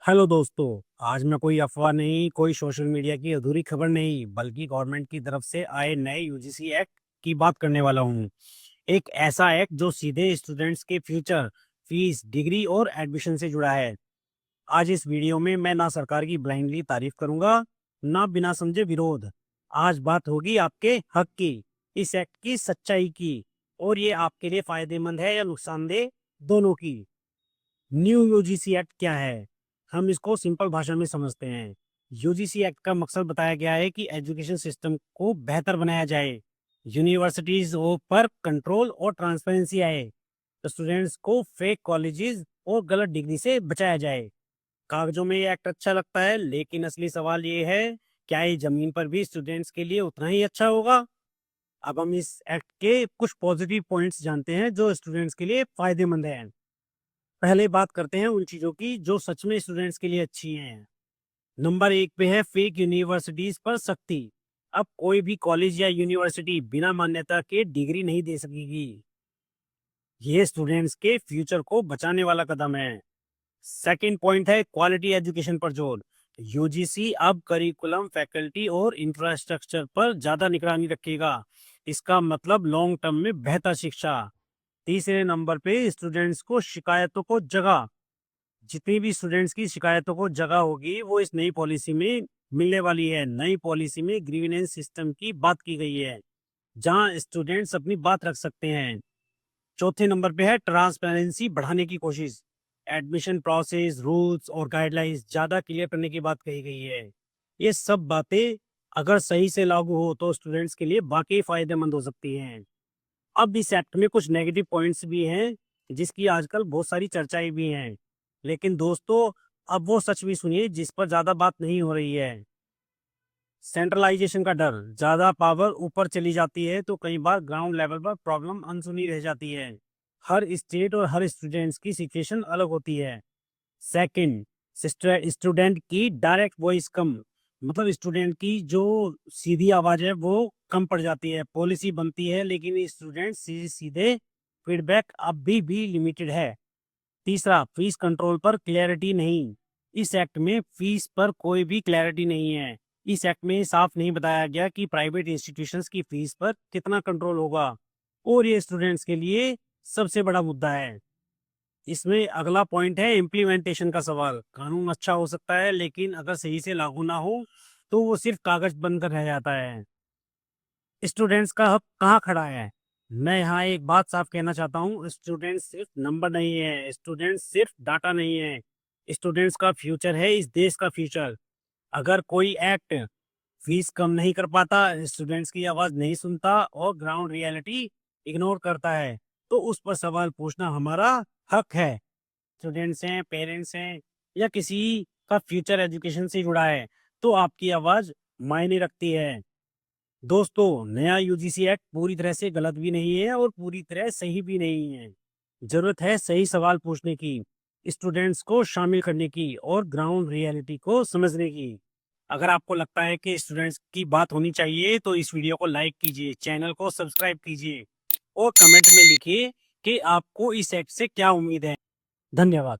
Hello दोस्तों। आज मैं कोई अफवाह नहीं, कोई सोशल मीडिया की अधूरी खबर नहीं, बल्कि गवर्नमेंट की तरफ से आए नए यूजीसी एक्ट की बात करने वाला हूँ। एक ऐसा एक्ट जो सीधे स्टूडेंट्स के फ्यूचर, फीस, डिग्री और एडमिशन से जुड़ा है। आज इस वीडियो में मैं ना सरकार की ब्लाइंडली तारीफ करूंगा, ना बिना समझे विरोध। आज बात होगी आपके हक की, इस एक्ट की सच्चाई की, और ये आपके लिए फायदेमंद है या नुकसानदेह, दोनों की। न्यू यूजीसी एक्ट क्या है? हम इसको सिंपल भाषा में समझते हैं। यूजीसी एक्ट का मकसद बताया गया है कि एजुकेशन सिस्टम को बेहतर बनाया जाए, यूनिवर्सिटीज पर कंट्रोल और ट्रांसपेरेंसी आए, तो स्टूडेंट्स को फेक कॉलेजेस और गलत डिग्री से बचाया जाए। कागजों में ये एक्ट अच्छा लगता है, लेकिन असली सवाल ये है, क्या ये जमीन पर भी स्टूडेंट्स के लिए उतना ही अच्छा होगा? अब हम इस एक्ट के कुछ पॉजिटिव पॉइंट्स जानते हैं जो स्टूडेंट्स के लिए फायदेमंद है। पहले बात करते हैं उन चीजों की जो सच में स्टूडेंट्स के लिए अच्छी हैं। नंबर एक पे है फेक यूनिवर्सिटीज पर सख्ती। अब कोई भी कॉलेज या यूनिवर्सिटी बिना मान्यता के डिग्री नहीं दे सकेगी। ये स्टूडेंट्स के फ्यूचर को बचाने वाला कदम है। सेकंड पॉइंट है क्वालिटी एजुकेशन पर जोर। यूजीसी अब करिकुलम, फैकल्टी और इंफ्रास्ट्रक्चर पर ज्यादा निगरानी रखेगा। इसका मतलब लॉन्ग टर्म में बेहतर शिक्षा। तीसरे नंबर पे स्टूडेंट्स को शिकायतों को जगह, जितनी भी स्टूडेंट्स की शिकायतों को जगह होगी वो इस नई पॉलिसी में मिलने वाली है। नई पॉलिसी में ग्रीवेंस सिस्टम की बात की गई है, जहां स्टूडेंट्स अपनी बात रख सकते हैं। चौथे नंबर पे है ट्रांसपेरेंसी बढ़ाने की कोशिश। एडमिशन प्रोसेस, रूल्स और गाइडलाइंस ज्यादा क्लियर करने की बात कही गई है। ये सब बातें अगर सही से लागू हो तो स्टूडेंट्स के लिए वाकई फायदेमंद हो सकती हैं। अब इस एक्ट में कुछ नेगेटिव पॉइंट्स भी हैं, जिसकी आजकल बहुत सारी चर्चाएं भी हैं। लेकिन दोस्तों, अब वो सच भी सुनिए जिस पर ज्यादा बात नहीं हो रही है। सेंट्रलाइजेशन का डर। ज्यादा पावर ऊपर चली जाती है तो कई बार ग्राउंड लेवल पर प्रॉब्लम अनसुनी रह जाती है। हर स्टेट और हर स्टूडेंट्स की सिचुएशन अलग होती है। सेकंड, स्टूडेंट की डायरेक्ट वॉइस कम। मतलब स्टूडेंट की जो सीधी आवाज है वो कम पड़ जाती है। पॉलिसी बनती है लेकिन स्टूडेंट सीधे सीधे फीडबैक अब भी लिमिटेड है। तीसरा, फीस कंट्रोल पर क्लैरिटी नहीं। इस एक्ट में फीस पर कोई भी क्लैरिटी नहीं है। इस एक्ट में साफ नहीं बताया गया कि प्राइवेट इंस्टीट्यूशंस की फीस पर कितना कंट्रोल होगा, और ये स्टूडेंट्स के लिए सबसे बड़ा मुद्दा है। इसमें अगला पॉइंट है इम्प्लीमेंटेशन का सवाल। कानून अच्छा हो सकता है, लेकिन अगर सही से लागू ना हो तो वो सिर्फ कागज बनकर रह जाता है। स्टूडेंट्स का हक कहाँ खड़ा है? मैं यहाँ एक बात साफ कहना चाहता हूँ, स्टूडेंट्स सिर्फ नंबर नहीं है, स्टूडेंट्स सिर्फ डाटा नहीं है। स्टूडेंट्स का फ्यूचर है इस देश का फ्यूचर। अगर कोई एक्ट फीस कम नहीं कर पाता, स्टूडेंट्स की आवाज नहीं सुनता और ग्राउंड रियलिटी इग्नोर करता है, तो उस पर सवाल पूछना हमारा हक है। स्टूडेंट्स हैं, पेरेंट्स हैं, या किसी का फ्यूचर एजुकेशन से जुड़ा है, तो आपकी आवाज मायने रखती है। दोस्तों, नया यूजीसी एक्ट पूरी तरह से गलत भी नहीं है और पूरी तरह सही भी नहीं है। जरूरत है सही सवाल पूछने की, स्टूडेंट्स को शामिल करने की और ग्राउंड रियलिटी को समझने की। अगर आपको लगता है कि स्टूडेंट्स की बात होनी चाहिए तो इस वीडियो को लाइक कीजिए, चैनल को सब्सक्राइब कीजिए और कमेंट में लिखिए कि आपको इस एक्ट से क्या उम्मीद है। धन्यवाद।